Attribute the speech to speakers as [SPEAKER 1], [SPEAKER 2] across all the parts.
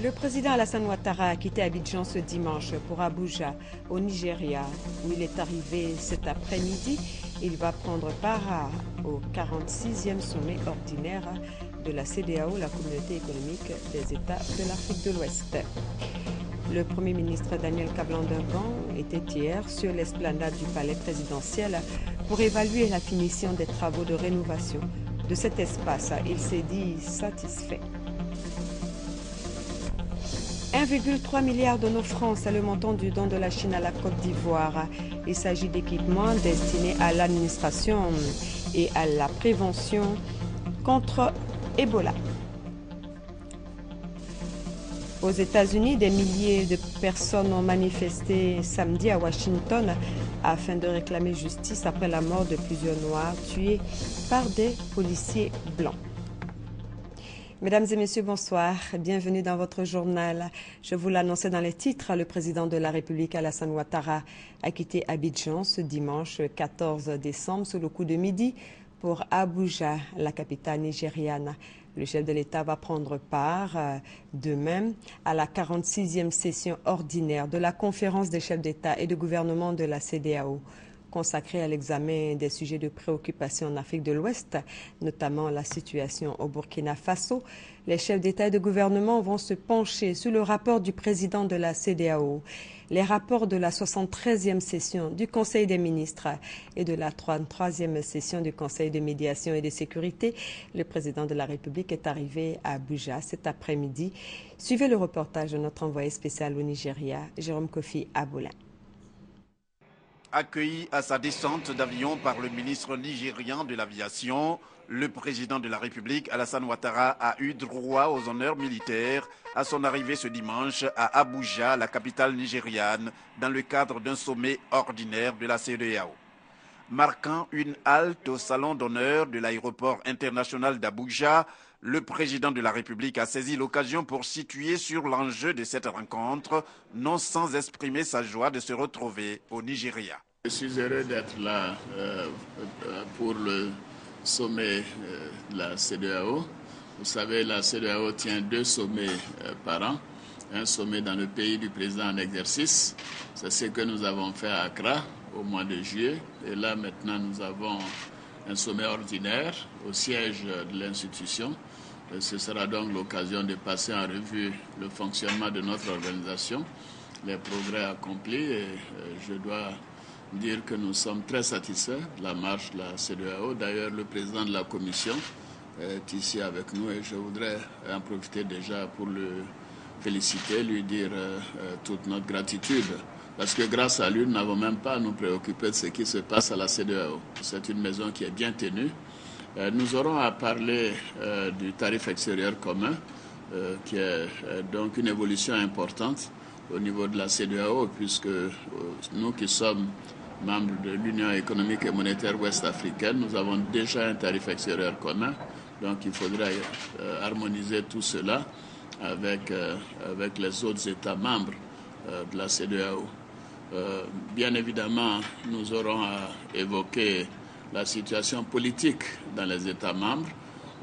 [SPEAKER 1] Le président Alassane Ouattara a quitté Abidjan ce dimanche pour Abuja, au Nigeria, où il est arrivé cet après-midi. Il va prendre part au 46e sommet ordinaire de la CEDEAO, la Communauté économique des États de l'Afrique de l'Ouest. Le Premier ministre Daniel Kablan-Duncan était hier sur l'esplanade du palais présidentiel pour évaluer la finition des travaux de rénovation de cet espace. Il s'est dit satisfait. 1,3 milliard de nos francs, c'est le montant du don de la Chine à la Côte d'Ivoire. Il s'agit d'équipements destinés à l'administration et à la prévention contre Ebola. Aux États-Unis, des milliers de personnes ont manifesté samedi à Washington afin de réclamer justice après la mort de plusieurs Noirs tués par des policiers blancs. Mesdames et messieurs, bonsoir. Bienvenue dans votre journal. Je vous l'annonçais dans les titres, le président de la République, Alassane Ouattara, a quitté Abidjan ce dimanche 14 décembre sous le coup de midi pour Abuja, la capitale nigériane. Le chef de l'État va prendre part demain à la 46e session ordinaire de la conférence des chefs d'État et de gouvernement de la CEDEAO, consacrée à l'examen des sujets de préoccupation en Afrique de l'Ouest, notamment la situation au Burkina Faso. Les chefs d'État et de gouvernement vont se pencher sur le rapport du président de la CEDEAO, les rapports de la 73e session du Conseil des ministres et de la 33e session du Conseil de médiation et de sécurité. Le président de la République est arrivé à Abuja cet après-midi. Suivez le reportage de notre envoyé spécial au Nigeria, Jérôme Kofi Aboulin.
[SPEAKER 2] Accueilli à sa descente d'avion par le ministre nigérian de l'aviation, le président de la République, Alassane Ouattara, a eu droit aux honneurs militaires à son arrivée ce dimanche à Abuja, la capitale nigériane, dans le cadre d'un sommet ordinaire de la CEDEAO. Marquant une halte au salon d'honneur de l'aéroport international d'Abuja, le président de la République a saisi l'occasion pour situer sur l'enjeu de cette rencontre, non sans exprimer sa joie de se retrouver au Nigeria.
[SPEAKER 3] Je suis heureux d'être là pour le sommet de la CEDEAO. Vous savez, la CEDEAO tient 2 sommets par an. Un sommet dans le pays du président en exercice. C'est ce que nous avons fait à Accra au mois de juillet. Et là, maintenant, nous avons un sommet ordinaire au siège de l'institution. Ce sera donc l'occasion de passer en revue le fonctionnement de notre organisation, les progrès accomplis. Et je dois dire que nous sommes très satisfaits de la marche de la CEDEAO. D'ailleurs, le président de la commission est ici avec nous et je voudrais en profiter déjà pour le féliciter, lui dire toute notre gratitude. Parce que grâce à lui, nous n'avons même pas à nous préoccuper de ce qui se passe à la CEDEAO. C'est une maison qui est bien tenue. Nous aurons à parler du tarif extérieur commun, qui est donc une évolution importante au niveau de la CEDEAO, puisque nous qui sommes membres de l'Union économique et monétaire ouest-africaine, nous avons déjà un tarif extérieur commun. Donc il faudrait harmoniser tout cela avec les autres États membres de la CEDEAO. Bien évidemment, nous aurons à évoquer la situation politique dans les États membres.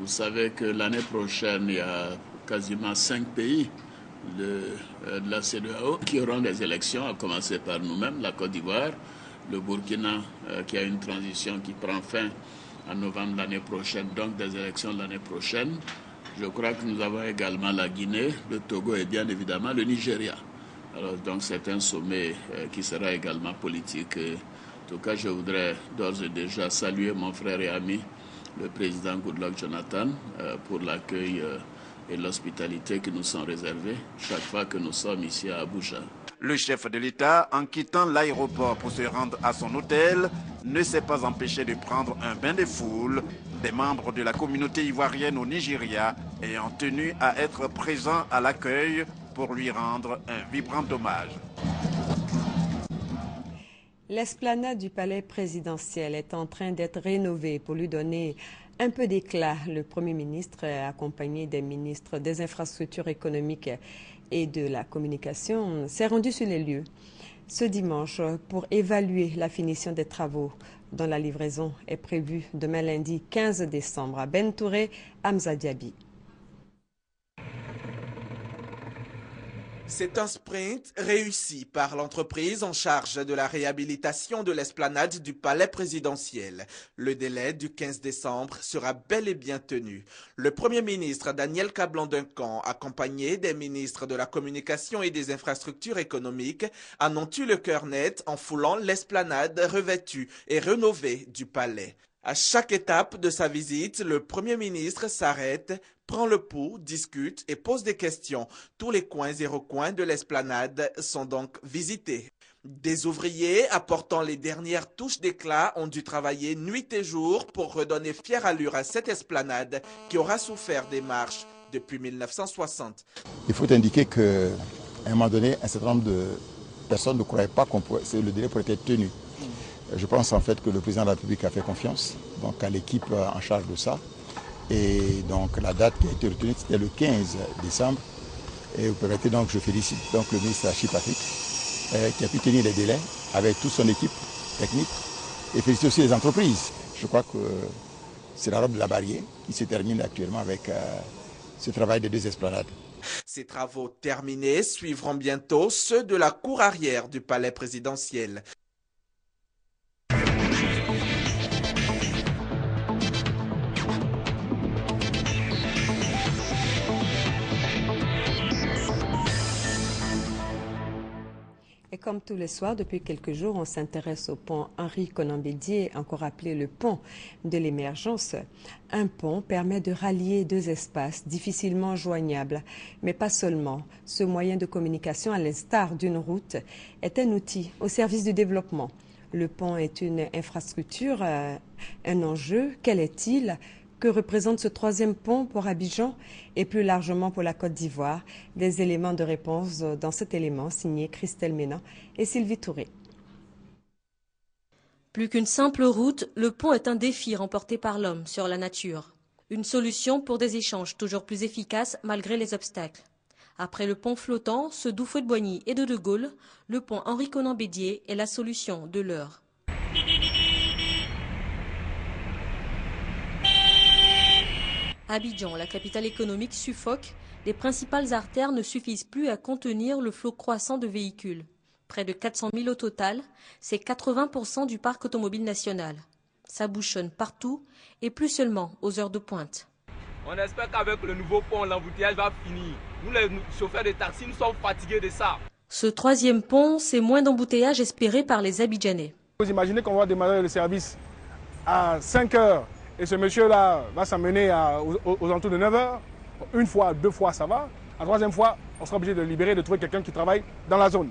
[SPEAKER 3] Vous savez que l'année prochaine, il y a quasiment 5 pays de la CEDEAO qui auront des élections, à commencer par nous-mêmes, la Côte d'Ivoire, le Burkina qui a une transition qui prend fin en novembre l'année prochaine, donc des élections l'année prochaine. Je crois que nous avons également la Guinée, le Togo et bien évidemment le Nigeria. Alors donc c'est un sommet qui sera également politique. En tout cas, je voudrais d'ores et déjà saluer mon frère et ami, le président Goodluck Jonathan, pour l'accueil et l'hospitalité qui nous sont réservés chaque fois que nous sommes ici à Abuja.
[SPEAKER 2] Le chef de l'État, en quittant l'aéroport pour se rendre à son hôtel, ne s'est pas empêché de prendre un bain de foule. Des membres de la communauté ivoirienne au Nigeria ayant tenu à être présents à l'accueil pour lui rendre un vibrant hommage.
[SPEAKER 1] L'esplanade du palais présidentiel est en train d'être rénovée pour lui donner un peu d'éclat. Le Premier ministre, accompagné des ministres des infrastructures économiques et de la communication, s'est rendu sur les lieux ce dimanche pour évaluer la finition des travaux dont la livraison est prévue demain lundi 15 décembre à Ben Touré, Hamza Diaby.
[SPEAKER 4] C'est un sprint réussi par l'entreprise en charge de la réhabilitation de l'esplanade du palais présidentiel. Le délai du 15 décembre sera bel et bien tenu. Le Premier ministre Daniel Kablan-Duncan, accompagné des ministres de la Communication et des Infrastructures économiques, en ont eu le cœur net en foulant l'esplanade revêtue et rénovée du palais. À chaque étape de sa visite, le Premier ministre s'arrête, prend le pouls, discute et pose des questions. Tous les coins et recoins de l'esplanade sont donc visités. Des ouvriers apportant les dernières touches d'éclat ont dû travailler nuit et jour pour redonner fière allure à cette esplanade qui aura souffert des marches depuis 1960.
[SPEAKER 5] Il faut indiquer qu'à un moment donné, un certain nombre de personnes ne croyaient pas que le délai pourrait être tenu. Je pense en fait que le président de la République a fait confiance donc à l'équipe en charge de ça. Et donc la date qui a été retenue, c'était le 15 décembre. Et vous permettez donc, je félicite donc le ministre Achille Patrick qui a pu tenir les délais avec toute son équipe technique. Et félicite aussi les entreprises. Je crois que c'est la robe de la barrière qui se termine actuellement avec ce travail des deux esplanades.
[SPEAKER 4] Ces travaux terminés suivront bientôt ceux de la cour arrière du palais présidentiel.
[SPEAKER 1] Et comme tous les soirs, depuis quelques jours, on s'intéresse au pont Henri-Konan Bédié, encore appelé le pont de l'émergence. Un pont permet de rallier deux espaces difficilement joignables, mais pas seulement. Ce moyen de communication, à l'instar d'une route, est un outil au service du développement. Le pont est une infrastructure, un enjeu. Quel est-il ? Que représente ce troisième pont pour Abidjan et plus largement pour la Côte d'Ivoire? Des éléments de réponse dans cet élément signé Christelle Ménan et Sylvie Touré.
[SPEAKER 6] Plus qu'une simple route, le pont est un défi remporté par l'homme sur la nature. Une solution pour des échanges toujours plus efficaces malgré les obstacles. Après le pont flottant, ceux d'Houphouët-Boigny et de Gaulle, le pont Henri-Konan Bédié est la solution de l'heure. Abidjan, la capitale économique, suffoque. Les principales artères ne suffisent plus à contenir le flot croissant de véhicules. Près de 400 000 au total, c'est 80% du parc automobile national. Ça bouchonne partout et plus seulement aux heures de pointe.
[SPEAKER 7] On espère qu'avec le nouveau pont, l'embouteillage va finir. Nous, les chauffeurs de taxi, nous sommes fatigués de ça.
[SPEAKER 6] Ce troisième pont, c'est moins d'embouteillages espérés par les Abidjanais.
[SPEAKER 8] Vous imaginez qu'on va démarrer le service à 5 heures. Et ce monsieur-là va s'amener aux alentours de 9 heures. Une fois, deux fois, ça va. La troisième fois, on sera obligé de libérer, de trouver quelqu'un qui travaille dans la zone.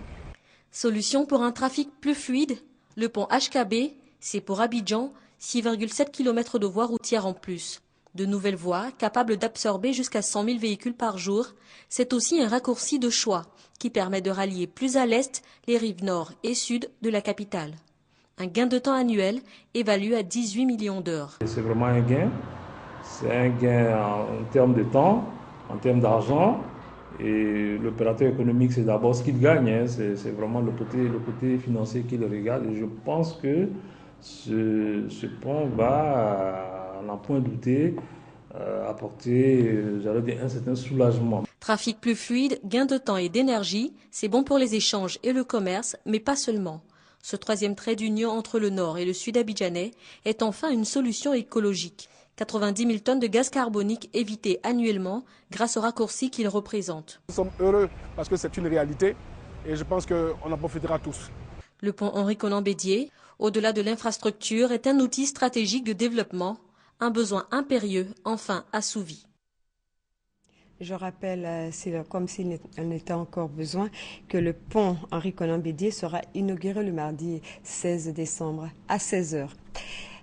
[SPEAKER 6] Solution pour un trafic plus fluide, le pont HKB, c'est pour Abidjan 6,7 km de voies routières en plus. De nouvelles voies capables d'absorber jusqu'à 100 000 véhicules par jour. C'est aussi un raccourci de choix qui permet de rallier plus à l'est les rives nord et sud de la capitale. Un gain de temps annuel évalué à 18 millions d'heures.
[SPEAKER 9] C'est vraiment un gain. C'est un gain en termes de temps, en termes d'argent. Et l'opérateur économique, c'est d'abord ce qu'il gagne. C'est vraiment le côté financier qu'il regarde. Et je pense que ce pont va, à n'en point douter, apporter, j'allais dire, un certain soulagement.
[SPEAKER 6] Trafic plus fluide, gain de temps et d'énergie, c'est bon pour les échanges et le commerce, mais pas seulement. Ce troisième trait d'union entre le nord et le sud abidjanais est enfin une solution écologique. 90 000 tonnes de gaz carbonique évitées annuellement grâce au raccourci qu'il représente.
[SPEAKER 8] Nous sommes heureux parce que c'est une réalité et je pense qu'on en profitera tous.
[SPEAKER 6] Le pont Henri-Konan Bédié, au-delà de l'infrastructure, est un outil stratégique de développement, un besoin impérieux enfin assouvi.
[SPEAKER 1] Je rappelle, comme s'il en était encore besoin, que le pont Henri-Konan Bédié sera inauguré le mardi 16 décembre à 16h.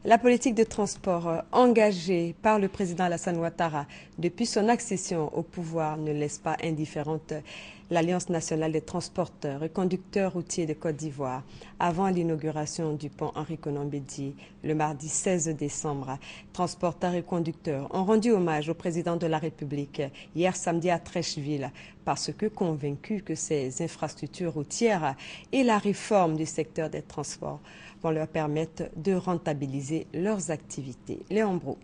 [SPEAKER 1] La politique de transport engagée par le président Alassane Ouattara depuis son accession au pouvoir ne laisse pas indifférente l'Alliance nationale des transporteurs et conducteurs routiers de Côte d'Ivoire. Avant l'inauguration du pont Henri-Konan Bédié, le mardi 16 décembre, transporteurs et conducteurs ont rendu hommage au président de la République hier samedi à Treichville parce que convaincus que ces infrastructures routières et la réforme du secteur des transports vont leur permettre de rentabiliser leurs activités. Léon Brou.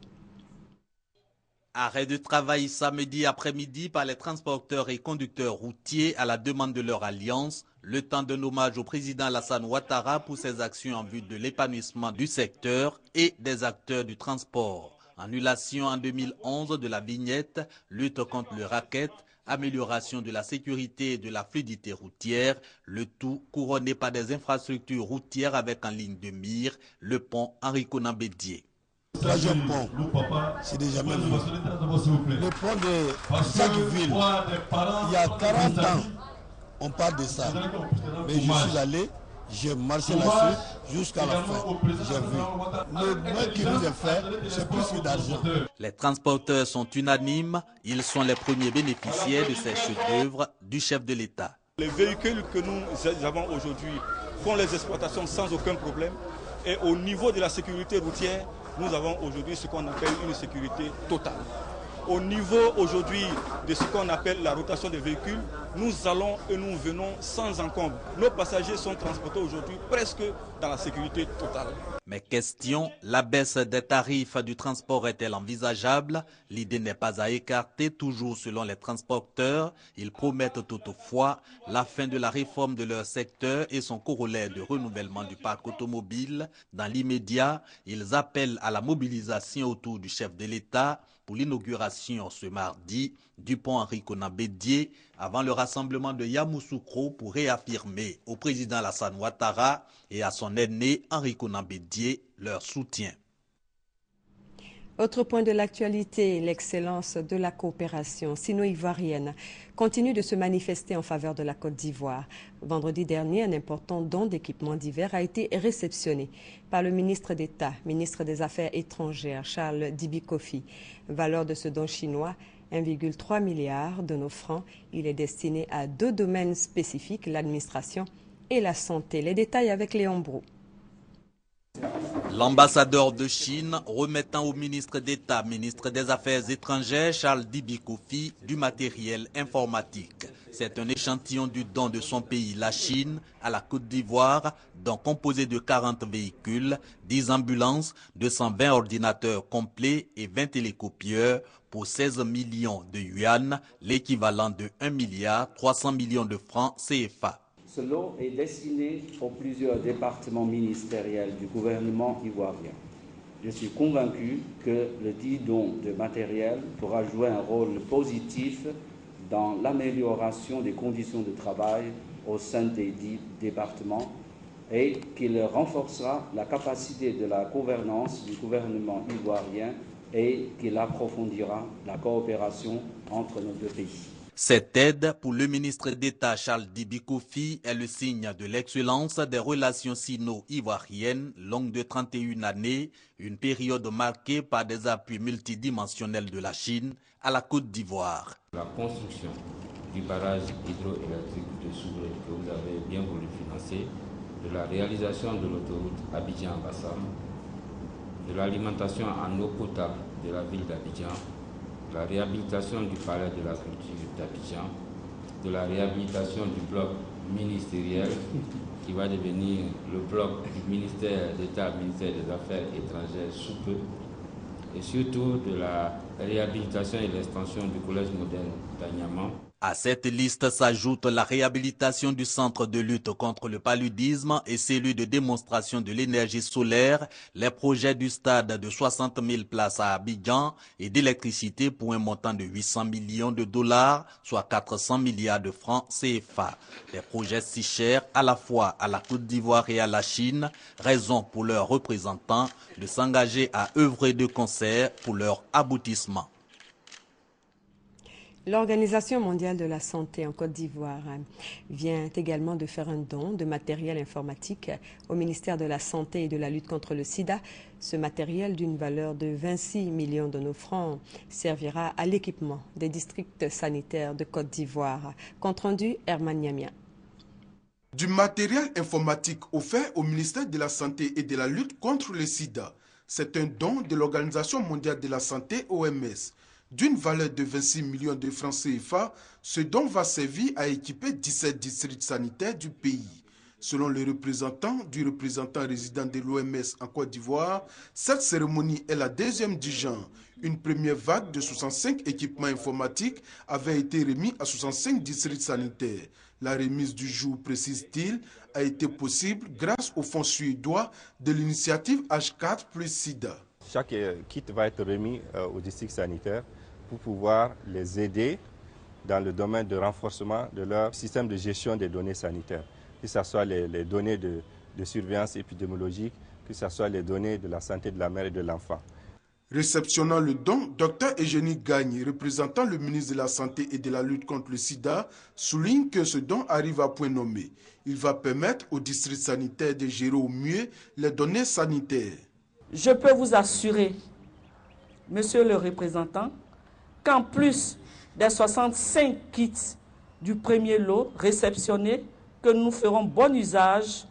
[SPEAKER 10] Arrêt de travail samedi après-midi par les transporteurs et conducteurs routiers à la demande de leur alliance, le temps d'un hommage au président Alassane Ouattara pour ses actions en vue de l'épanouissement du secteur et des acteurs du transport. Annulation en 2011 de la vignette, lutte contre le racket, amélioration de la sécurité et de la fluidité routière, le tout couronné par des infrastructures routières avec en ligne de mire le pont Henri Konan Bédié.
[SPEAKER 11] Le pont, c'est déjà même le pont de Sainte-Ville. Il y a 40 ans, on parle de ça. Mais je suis allé, j'ai marché là-dessus jusqu'à la fin. J'ai vu. Le moins qui nous est fait, c'est plus que d'argent.
[SPEAKER 10] Les transporteurs sont unanimes. Ils sont les premiers bénéficiaires de ces chefs-d'œuvre du chef de l'État.
[SPEAKER 12] Les véhicules que nous avons aujourd'hui font les exploitations sans aucun problème. Et au niveau de la sécurité routière, nous avons aujourd'hui ce qu'on appelle une sécurité totale. Au niveau aujourd'hui de ce qu'on appelle la rotation des véhicules, nous allons et nous venons sans encombre. Nos passagers sont transportés aujourd'hui presque dans la sécurité totale.
[SPEAKER 10] Mais question, la baisse des tarifs du transport est-elle envisageable? L'idée n'est pas à écarter, toujours selon les transporteurs. Ils promettent toutefois la fin de la réforme de leur secteur et son corollaire de renouvellement du parc automobile. Dans l'immédiat, ils appellent à la mobilisation autour du chef de l'État pour l'inauguration ce mardi du pont Henri Konan Bédié avant le rassemblement de Yamoussoukro pour réaffirmer au président Alassane Ouattara et à son aîné Henri Konan Bédié leur soutien.
[SPEAKER 1] Autre point de l'actualité, l'excellence de la coopération sino-ivoirienne continue de se manifester en faveur de la Côte d'Ivoire. Vendredi dernier, un important don d'équipements divers a été réceptionné par le ministre d'État, ministre des Affaires étrangères, Charles Dibi Kofi. Valeur de ce don chinois, 1,3 milliard de nos francs. Il est destiné à 2 domaines spécifiques, l'administration et la santé. Les détails avec Léon Brou.
[SPEAKER 10] L'ambassadeur de Chine remettant au ministre d'État, ministre des Affaires étrangères, Charles Dibi Kofi, du matériel informatique. C'est un échantillon du don de son pays, la Chine, à la Côte d'Ivoire, don composé de 40 véhicules, 10 ambulances, 220 ordinateurs complets et 20 télécopieurs pour 16 millions de yuan, l'équivalent de 1 milliard 300 millions de francs CFA.
[SPEAKER 13] Ce lot est destiné aux plusieurs départements ministériels du gouvernement ivoirien. Je suis convaincu que le dit don de matériel pourra jouer un rôle positif dans l'amélioration des conditions de travail au sein des dix départements et qu'il renforcera la capacité de la gouvernance du gouvernement ivoirien et qu'il approfondira la coopération entre nos deux pays.
[SPEAKER 10] Cette aide pour le ministre d'État Charles Dibi Kofi est le signe de l'excellence des relations sino-ivoiriennes longues de 31 années, une période marquée par des appuis multidimensionnels de la Chine à la Côte d'Ivoire.
[SPEAKER 14] La construction du barrage hydroélectrique de Soubré que vous avez bien voulu financer, de la réalisation de l'autoroute Abidjan-Bassam, de l'alimentation en eau potable de la ville d'Abidjan, la réhabilitation du palais de la culture d'Abidjan, de la réhabilitation du bloc ministériel qui va devenir le bloc du ministère d'État, ministère des Affaires étrangères sous peu, et surtout de la réhabilitation et l'extension du collège moderne d'Agnaman.
[SPEAKER 10] À cette liste s'ajoute la réhabilitation du centre de lutte contre le paludisme et celui de démonstration de l'énergie solaire, les projets du stade de 60 000 places à Abidjan et d'électricité pour un montant de 800 millions de dollars, soit 400 milliards de francs CFA. Des projets si chers à la fois à la Côte d'Ivoire et à la Chine, raison pour leurs représentants de s'engager à œuvrer de concert pour leur aboutissement.
[SPEAKER 1] L'Organisation mondiale de la santé en Côte d'Ivoire vient également de faire un don de matériel informatique au ministère de la Santé et de la lutte contre le sida. Ce matériel d'une valeur de 26 millions de nos francs servira à l'équipement des districts sanitaires de Côte d'Ivoire. Compte rendu, Herman Niamia.
[SPEAKER 15] Du matériel informatique offert au ministère de la Santé et de la lutte contre le sida. C'est un don de l'Organisation mondiale de la santé, OMS. D'une valeur de 26 millions de francs CFA, ce don va servir à équiper 17 districts sanitaires du pays. Selon le représentant résident de l'OMS en Côte d'Ivoire, cette cérémonie est la deuxième du genre, Une première vague de 65 équipements informatiques avait été remise à 65 districts sanitaires. La remise du jour, précise-t-il, a été possible grâce au fonds suédois de l'initiative H4 plus SIDA.
[SPEAKER 16] Chaque kit va être remis aux districts sanitaires pour pouvoir les aider dans le domaine de renforcement de leur système de gestion des données sanitaires, que ce soit les données de surveillance épidémiologique, que ce soit les données de la santé de la mère et de l'enfant.
[SPEAKER 15] Réceptionnant le don, Dr Eugénie Gagne, représentant le ministre de la Santé et de la lutte contre le sida, souligne que ce don arrive à point nommé. Il va permettre aux districts sanitaires de gérer au mieux les données sanitaires.
[SPEAKER 17] Je peux vous assurer, monsieur le représentant, qu'en plus des 65 kits du premier lot réceptionnés, que nous ferons bon usage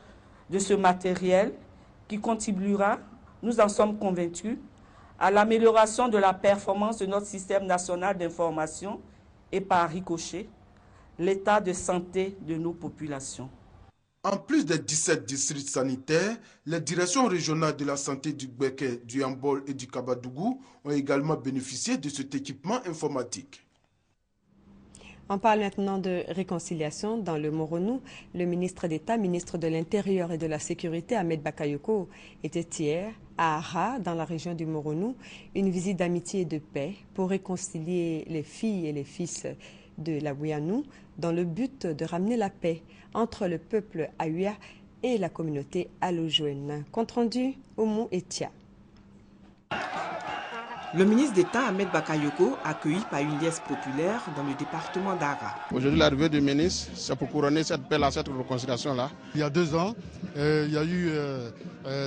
[SPEAKER 17] de ce matériel qui contribuera, nous en sommes convaincus, à l'amélioration de la performance de notre système national d'information et par ricochet, l'état de santé de nos populations.
[SPEAKER 15] En plus des 17 districts sanitaires, les directions régionales de la santé du Gbeke, du Yambol et du Kabadougou ont également bénéficié de cet équipement informatique.
[SPEAKER 1] On parle maintenant de réconciliation dans le Moronou. Le ministre d'État, ministre de l'Intérieur et de la Sécurité, Ahmed Bakayoko, était hier à Ara, dans la région du Moronou, une visite d'amitié et de paix pour réconcilier les filles et les fils de la Gouyanou dans le but de ramener la paix entre le peuple Aouya et la communauté alojouenne. Compte rendu, Oumou et Tia.
[SPEAKER 18] Le ministre d'État Ahmed Bakayoko, accueilli par une liesse populaire dans le département d'Ara.
[SPEAKER 19] Aujourd'hui, l'arrivée du ministre, c'est pour couronner cette paix-là, cette réconciliation-là. Il y a 2 ans, il y a eu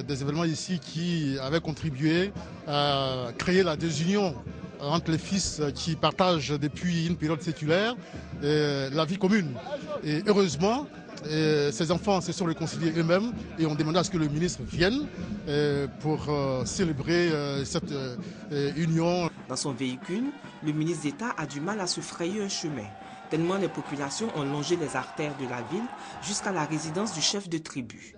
[SPEAKER 19] des événements ici qui avaient contribué à créer la désunion entre les fils qui partagent depuis une période séculaire la vie commune. Et heureusement, ces enfants se sont réconciliés eux-mêmes et ont demandé à ce que le ministre vienne pour célébrer cette union.
[SPEAKER 18] Dans son véhicule, le ministre d'État a du mal à se frayer un chemin, tellement les populations ont longé les artères de la ville jusqu'à la résidence du chef de tribu.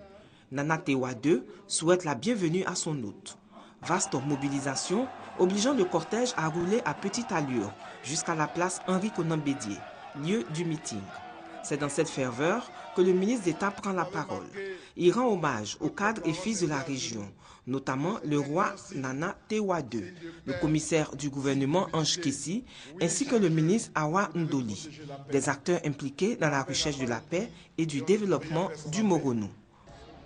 [SPEAKER 18] Nana Tewa II souhaite la bienvenue à son hôte. Vaste mobilisation obligeant le cortège à rouler à petite allure jusqu'à la place Henri Konan Bédié, lieu du meeting. C'est dans cette ferveur que le ministre d'État prend la parole. Il rend hommage aux cadres et fils de la région, notamment le roi Nana Tewa II, le commissaire du gouvernement Ange Kessi, ainsi que le ministre Awa Ndoli, des acteurs impliqués dans la recherche de la paix et du développement du Moronou.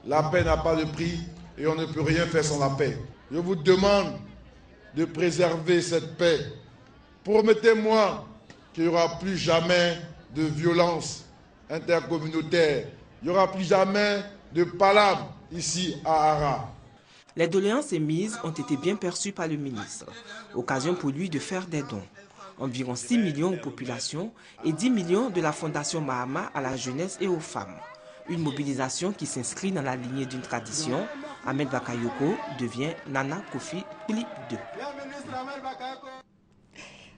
[SPEAKER 20] La paix n'a pas de prix et on ne peut rien faire sans la paix. Je vous demande de préserver cette paix. Promettez-moi qu'il n'y aura plus jamais de violence intercommunautaire. Il n'y aura plus jamais de palabres ici à Ara.
[SPEAKER 18] Les doléances émises ont été bien perçues par le ministre. Occasion pour lui de faire des dons. Environ 6 millions aux populations et 10 millions de la Fondation Mahama à la jeunesse et aux femmes. Une mobilisation qui s'inscrit dans la lignée d'une tradition. Ahmed Bakayoko devient Nana Kofi Kuli II.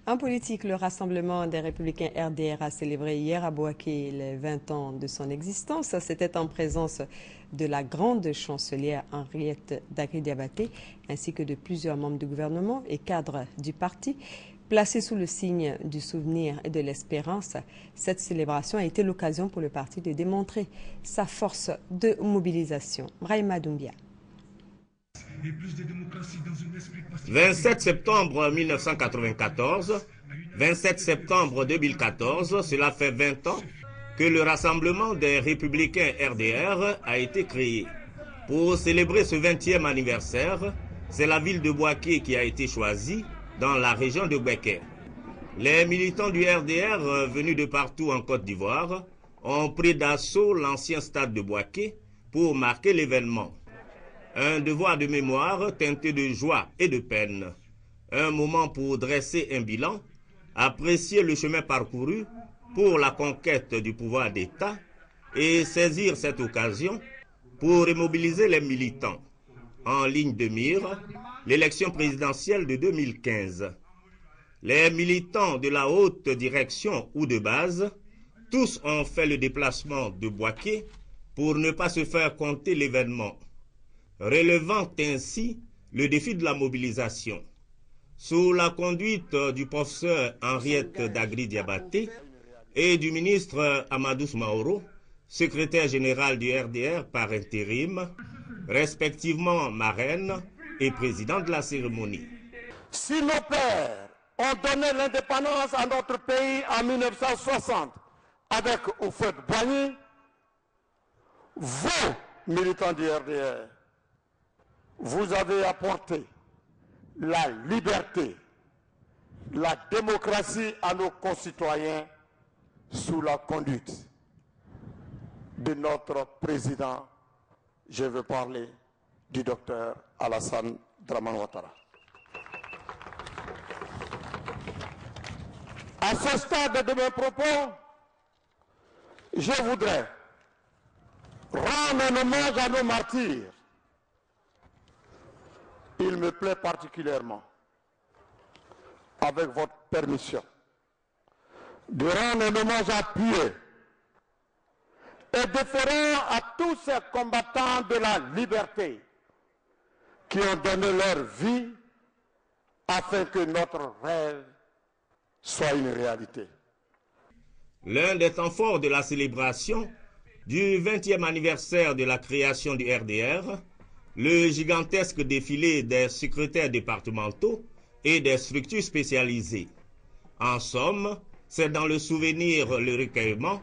[SPEAKER 1] En politique, le Rassemblement des Républicains RDR a célébré hier à Bouaké les 20 ans de son existence. C'était en présence de la grande chancelière Henriette Dagri-Diabaté ainsi que de plusieurs membres du gouvernement et cadres du parti. Placée sous le signe du souvenir et de l'espérance, cette célébration a été l'occasion pour le parti de démontrer sa force de mobilisation. Brahima Doumbia.
[SPEAKER 21] 27 septembre 1994, 27 septembre 2014, cela fait 20 ans que le Rassemblement des Républicains RDR a été créé. Pour célébrer ce 20e anniversaire, c'est la ville de Bouaké qui a été choisie dans la région de Gbeke. Les militants du RDR venus de partout en Côte d'Ivoire ont pris d'assaut l'ancien stade de Bouaké pour marquer l'événement. Un devoir de mémoire teinté de joie et de peine. Un moment pour dresser un bilan, apprécier le chemin parcouru pour la conquête du pouvoir d'État et saisir cette occasion pour remobiliser les militants. En ligne de mire, l'élection présidentielle de 2015. Les militants de la haute direction ou de base, tous ont fait le déplacement de Bouaké pour ne pas se faire compter l'événement, relevant ainsi le défi de la mobilisation. sous la conduite du professeur Henriette Dagri Diabaté et du ministre Amadou Maoro, secrétaire général du RDR par intérim, respectivement marraine et président de la cérémonie.
[SPEAKER 3] Si nos pères ont donné l'indépendance à notre pays en 1960 avec Houphouët-Boigny, vous, militants du RDR, vous avez apporté la liberté, la démocratie à nos concitoyens sous la conduite de notre président. Je veux parler du docteur Alassane Dramane Ouattara. À ce stade de mes propos, je voudrais rendre un hommage à nos martyrs. Il me plaît particulièrement, avec votre permission, de rendre un hommage appuyé et déférent à tous ces combattants de la liberté qui ont donné leur vie afin que notre rêve soit une réalité.
[SPEAKER 21] L'un des temps forts de la célébration du 20e anniversaire de la création du RDR, le gigantesque défilé des secrétaires départementaux et des structures spécialisées. En somme, c'est dans le souvenir, le recueillement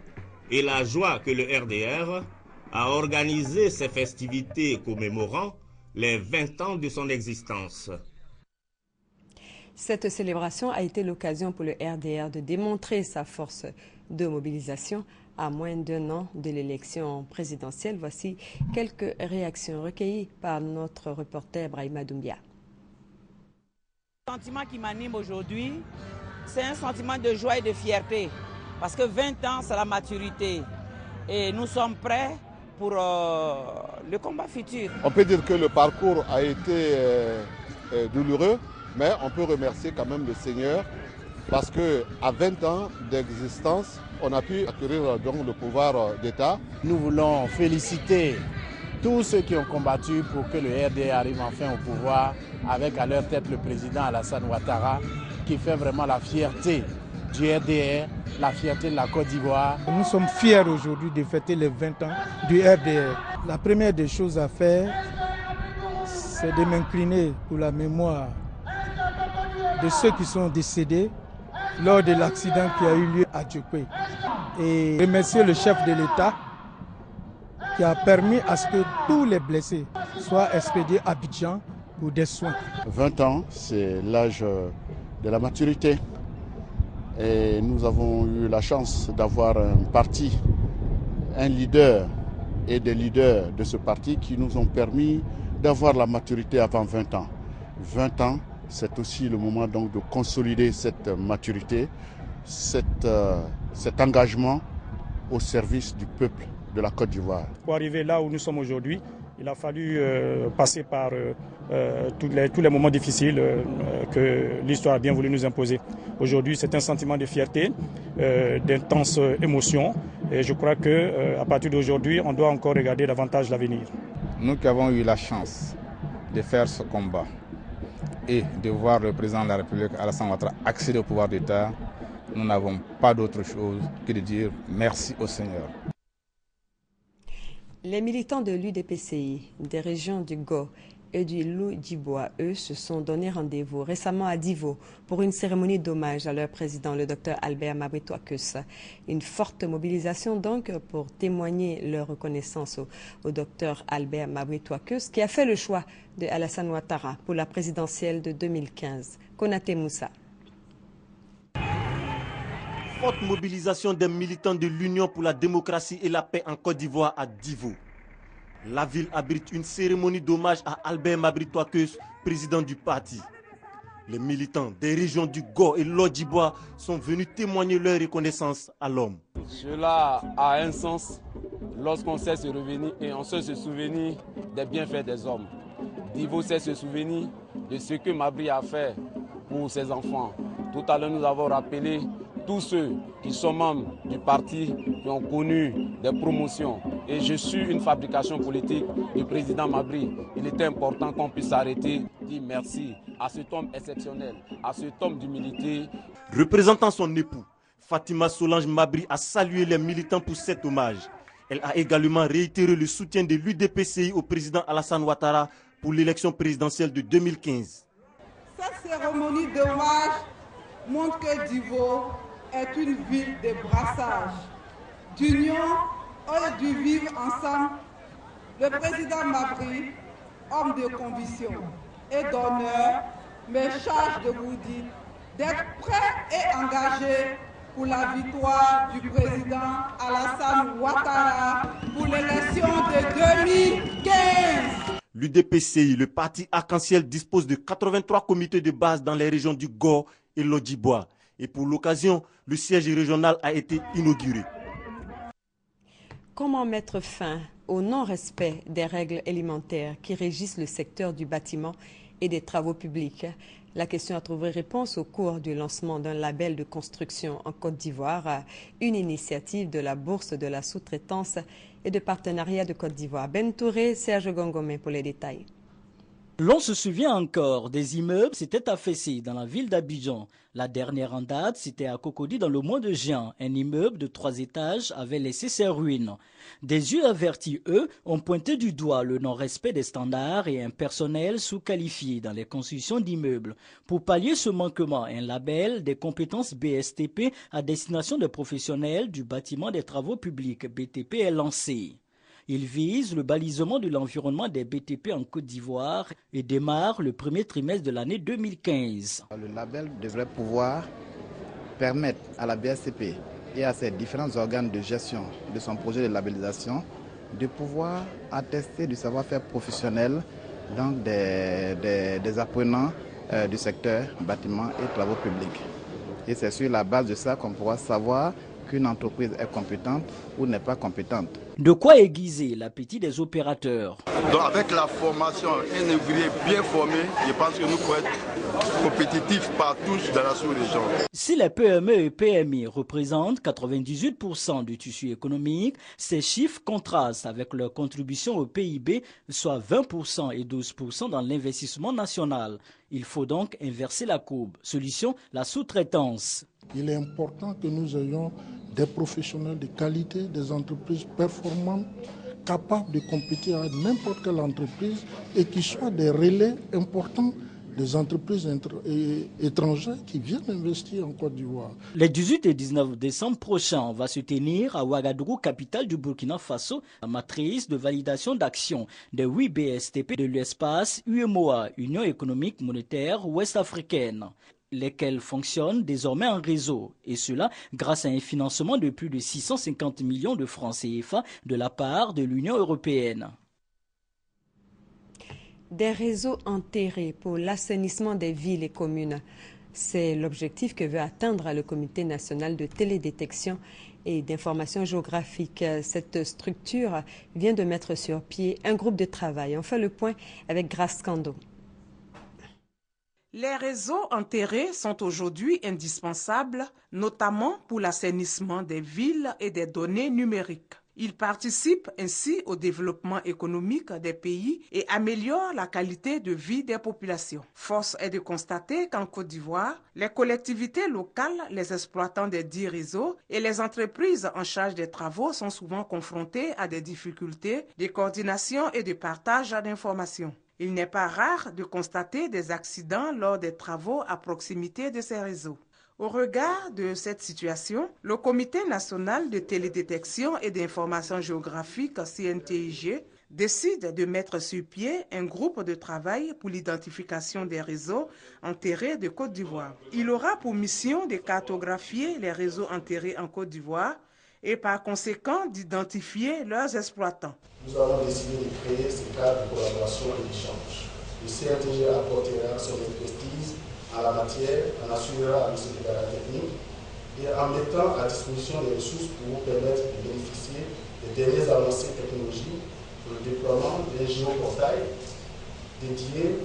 [SPEAKER 21] et la joie que le RDR a organisé ces festivités commémorant les 20 ans de son existence.
[SPEAKER 1] Cette célébration a été l'occasion pour le RDR de démontrer sa force de mobilisation à moins d'un an de l'élection présidentielle. Voici quelques réactions recueillies par notre reporter Brahima Doumbia.
[SPEAKER 22] Le sentiment qui m'anime aujourd'hui, c'est un sentiment de joie et de fierté. Parce que 20 ans, c'est la maturité. Et nous sommes prêts pour le combat futur.
[SPEAKER 23] On peut dire que le parcours a été douloureux, mais on peut remercier quand même le Seigneur parce qu'à 20 ans d'existence, on a pu acquérir donc le pouvoir d'État.
[SPEAKER 24] Nous voulons féliciter tous ceux qui ont combattu pour que le RDR arrive enfin au pouvoir, avec à leur tête le président Alassane Ouattara, qui fait vraiment la fierté du RDR, la fierté de la Côte d'Ivoire.
[SPEAKER 25] Nous sommes fiers aujourd'hui de fêter les 20 ans du RDR. La première des choses à faire, c'est de m'incliner pour la mémoire de ceux qui sont décédés lors de l'accident qui a eu lieu à Djokwe. Et remercier le chef de l'État qui a permis à ce que tous les blessés soient expédiés à Abidjan pour des soins.
[SPEAKER 23] 20 ans, c'est l'âge de la maturité. Et nous avons eu la chance d'avoir un parti, un leader et des leaders de ce parti qui nous ont permis d'avoir la maturité avant 20 ans. 20 ans, c'est aussi le moment donc de consolider cette maturité, cet engagement au service du peuple de la Côte d'Ivoire.
[SPEAKER 26] Pour arriver là où nous sommes aujourd'hui, il a fallu passer par tous les moments difficiles que l'histoire a bien voulu nous imposer. Aujourd'hui, c'est un sentiment de fierté, d'intense émotion. Et je crois qu'à partir d'aujourd'hui, on doit encore regarder davantage l'avenir.
[SPEAKER 27] Nous qui avons eu la chance de faire ce combat et de voir le président de la République, Alassane Ouattara, accéder au pouvoir d'État, nous n'avons pas d'autre chose que de dire merci au Seigneur.
[SPEAKER 1] Les militants de l'UDPCI, des régions du Go et du Loudibois, eux, se sont donné rendez-vous récemment à Divo pour une cérémonie d'hommage à leur président, le docteur Albert Mabri-Touakeus. Une forte mobilisation donc pour témoigner leur reconnaissance au docteur Albert Mabri-Touakeus, qui a fait le choix de Alassane Ouattara pour la présidentielle de 2015. Konaté Moussa.
[SPEAKER 28] Forte mobilisation des militants de l'Union pour la démocratie et la paix en Côte d'Ivoire à Divo. La ville abrite une cérémonie d'hommage à Albert Mabri-Touakeus, président du parti. Les militants des régions du Go et l'Odjibois sont venus témoigner leur reconnaissance à l'homme.
[SPEAKER 29] Cela a un sens lorsqu'on sait se revenir et on sait se souvenir des bienfaits des hommes. Divo sait se souvenir de ce que Mabri a fait pour ses enfants. Tout à l'heure, nous avons rappelé tous ceux qui sont membres du parti, qui ont connu des promotions. Et je suis une fabrication politique du président Mabry. Il était important qu'on puisse arrêter, dire merci à cet homme exceptionnel, à cet homme d'humilité.
[SPEAKER 28] Représentant son époux, Fatima Solange Mabry a salué les militants pour cet hommage. Elle a également réitéré le soutien de l'UDPCI au président Alassane Ouattara pour l'élection présidentielle de 2015.
[SPEAKER 2] Cette cérémonie d'hommage montre que Divo est une ville de brassage, d'union et du vivre ensemble. Le président Mabry, homme de conviction et d'honneur, me charge de vous dire d'être prêt et engagé pour la victoire du président Alassane Ouattara pour l'élection de 2015.
[SPEAKER 28] L'UDPCI, le parti Arc-en-Ciel, dispose de 83 comités de base dans les régions du Gor et l'Odjibois. Et pour l'occasion, le siège régional a été inauguré.
[SPEAKER 1] Comment mettre fin au non-respect des règles élémentaires qui régissent le secteur du bâtiment et des travaux publics? La question a trouvé réponse au cours du lancement d'un label de construction en Côte d'Ivoire, une initiative de la Bourse de la sous-traitance et de partenariat de Côte d'Ivoire. Ben Touré, Serge Gongomé pour les détails.
[SPEAKER 4] L'on se souvient encore, des immeubles s'étaient affaissés dans la ville d'Abidjan. La dernière en date, c'était à Cocody dans le mois de juin. Un immeuble de 3 étages avait laissé ses ruines. Des yeux avertis, eux, ont pointé du doigt le non-respect des standards et un personnel sous-qualifié dans les constructions d'immeubles. Pour pallier ce manquement, un label des compétences BSTP à destination des professionnels du bâtiment des travaux publics BTP est lancé. Il vise le balisement de l'environnement des BTP en Côte d'Ivoire et démarre le premier trimestre de l'année 2015.
[SPEAKER 5] Le label devrait pouvoir permettre à la BSTP et à ses différents organes de gestion de son projet de labellisation de pouvoir attester du savoir-faire professionnel donc des apprenants du secteur bâtiment et travaux publics. Et c'est sur la base de ça qu'on pourra savoir qu'une entreprise est compétente ou n'est pas compétente.
[SPEAKER 4] De quoi aiguiser l'appétit des opérateurs.
[SPEAKER 6] Donc avec la formation, un ouvrier bien formé, je pense que nous pouvons être compétitifs partout dans la sous-région.
[SPEAKER 4] Si les PME et PMI représentent 98% du tissu économique, ces chiffres contrastent avec leur contribution au PIB, soit 20% et 12% dans l'investissement national. Il faut donc inverser la courbe. Solution, la sous-traitance.
[SPEAKER 7] Il est important que nous ayons des professionnels de qualité, des entreprises performantes, capables de compétir avec n'importe quelle entreprise et qui soient des relais importants des entreprises étrangères qui viennent investir en Côte d'Ivoire.
[SPEAKER 4] Les 18 et 19 décembre prochains va se tenir à Ouagadougou, capitale du Burkina Faso, la matrice de validation d'actions des 8 BSTP de l'espace UEMOA, Union économique monétaire ouest-africaine, lesquels fonctionnent désormais en réseau, et cela grâce à un financement de plus de 650 millions de francs CFA de la part de l'Union européenne.
[SPEAKER 1] Des réseaux enterrés pour l'assainissement des villes et communes. C'est l'objectif que veut atteindre le Comité national de télédétection et d'information géographique. Cette structure vient de mettre sur pied un groupe de travail. On fait le point avec Grace Kando.
[SPEAKER 8] Les réseaux enterrés sont aujourd'hui indispensables, notamment pour l'assainissement des villes et des données numériques. Ils participent ainsi au développement économique des pays et améliorent la qualité de vie des populations. Force est de constater qu'en Côte d'Ivoire, les collectivités locales, les exploitants des dits réseaux et les entreprises en charge des travaux sont souvent confrontées à des difficultés de coordination et de partage d'informations. Il n'est pas rare de constater des accidents lors des travaux à proximité de ces réseaux. Au regard de cette situation, le Comité national de télédétection et d'information géographique CNTIG décide de mettre sur pied un groupe de travail pour l'identification des réseaux enterrés de Côte d'Ivoire. Il aura pour mission de cartographier les réseaux enterrés en Côte d'Ivoire et par conséquent d'identifier leurs exploitants.
[SPEAKER 9] Nous avons décidé de créer ce cadre de collaboration et d'échange. Le CNTG apportera son expertise en la matière, en assurera le secrétariat technique et en mettant à disposition des ressources pour vous permettre de bénéficier des dernières avancées technologiques pour le déploiement d'un géoportail dédié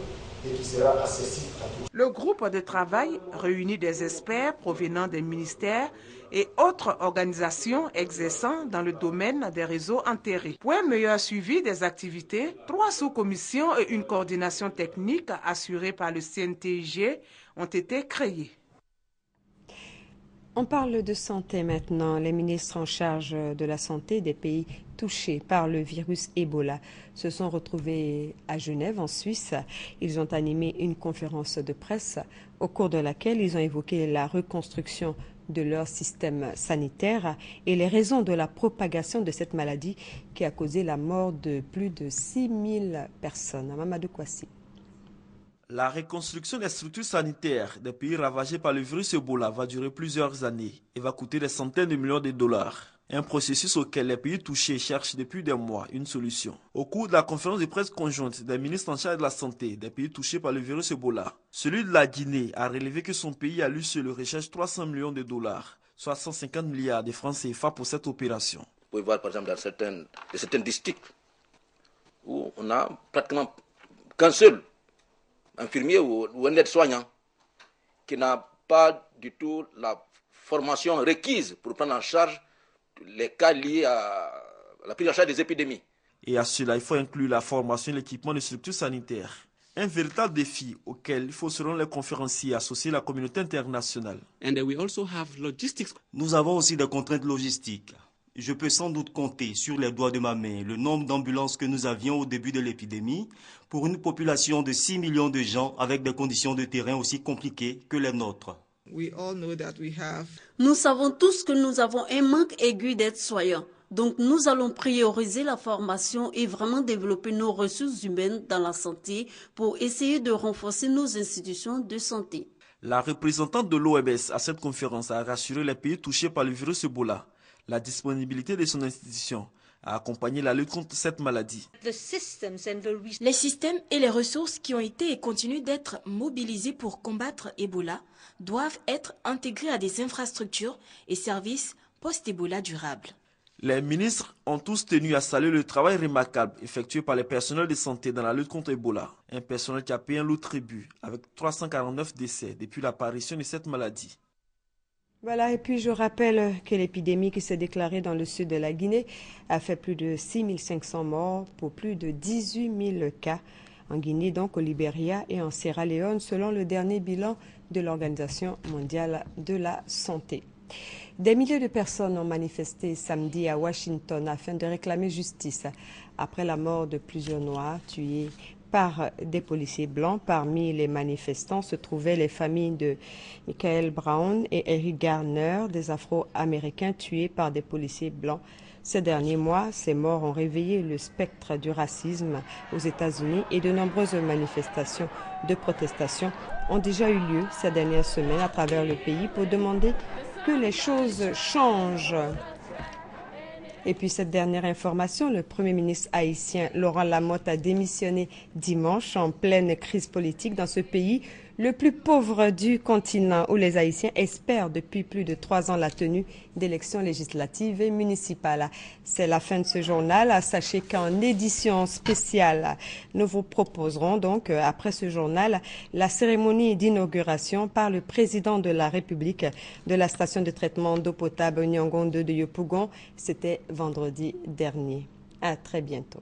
[SPEAKER 9] et qui sera accessible à tous.
[SPEAKER 8] Le groupe de travail réunit des experts provenant des ministères et autres organisations exerçant dans le domaine des réseaux enterrés. Pour un meilleur suivi des activités, 3 sous-commissions et une coordination technique assurée par le CNTIG ont été créées.
[SPEAKER 1] On parle de santé maintenant. Les ministres en charge de la santé des pays touchés par le virus Ebola se sont retrouvés à Genève, en Suisse. Ils ont animé une conférence de presse au cours de laquelle ils ont évoqué la reconstruction de leur système sanitaire et les raisons de la propagation de cette maladie qui a causé la mort de plus de 6000 personnes. Mamadou Kouassi.
[SPEAKER 10] La reconstruction des structures sanitaires des pays ravagés par le virus Ebola va durer plusieurs années et va coûter des centaines de millions de dollars. Un processus auquel les pays touchés cherchent depuis des mois une solution. Au cours de la conférence de presse conjointe des ministres en charge de la santé des pays touchés par le virus Ebola, celui de la Guinée a relevé que son pays a lui seul recherche 300 millions de dollars, soit 150 milliards de francs CFA pour cette opération.
[SPEAKER 11] Vous pouvez voir par exemple dans certains districts où on n'a pratiquement qu'un seul infirmier ou un aide-soignant qui n'a pas du tout la formation requise pour prendre en charge les cas liés à la prise en charge des épidémies.
[SPEAKER 10] Et à cela, il faut inclure la formation et l'équipement des structures sanitaires. Un véritable défi auquel il faut, selon les conférenciers, associer la communauté internationale.
[SPEAKER 12] Nous avons aussi des contraintes logistiques. Je peux sans doute compter sur les doigts de ma main le nombre d'ambulances que nous avions au début de l'épidémie pour une population de 6 millions de gens avec des conditions de terrain aussi compliquées que les nôtres.
[SPEAKER 13] Nous savons tous que nous avons un manque aigu d'aides-soignants. Donc nous allons prioriser la formation et vraiment développer nos ressources humaines dans la santé pour essayer de renforcer nos institutions de santé.
[SPEAKER 10] La représentante de l'OMS à cette conférence a rassuré les pays touchés par le virus Ebola. La disponibilité de son institution a accompagné la lutte contre cette maladie.
[SPEAKER 14] Les systèmes et les ressources qui ont été et continuent d'être mobilisés pour combattre Ebola doivent être intégrés à des infrastructures et services post-Ebola durables.
[SPEAKER 10] Les ministres ont tous tenu à saluer le travail remarquable effectué par les personnels de santé dans la lutte contre Ebola. Un personnel qui a payé un lourd tribut avec 349 décès depuis l'apparition de cette maladie.
[SPEAKER 1] Voilà, et puis je rappelle que l'épidémie qui s'est déclarée dans le sud de la Guinée a fait plus de 6500 morts pour plus de 18 000 cas en Guinée, donc au Libéria et en Sierra Leone, selon le dernier bilan de l'Organisation mondiale de la santé. Des milliers de personnes ont manifesté samedi à Washington afin de réclamer justice après la mort de plusieurs Noirs tués par des policiers blancs. Parmi les manifestants se trouvaient les familles de Michael Brown et Eric Garner, des Afro-Américains tués par des policiers blancs. Ces derniers mois, ces morts ont réveillé le spectre du racisme aux États-Unis et de nombreuses manifestations de protestation ont déjà eu lieu ces dernières semaines à travers le pays pour demander que les choses changent. Et puis cette dernière information, le Premier ministre haïtien Laurent Lamotte a démissionné dimanche en pleine crise politique dans ce pays, le plus pauvre du continent, où les Haïtiens espèrent depuis plus de 3 ans la tenue d'élections législatives et municipales. C'est la fin de ce journal. Sachez qu'en édition spéciale, nous vous proposerons donc, après ce journal, la cérémonie d'inauguration par le président de la République de la station de traitement d'eau potable Nyangonde de Yopougon. C'était vendredi dernier. À très bientôt.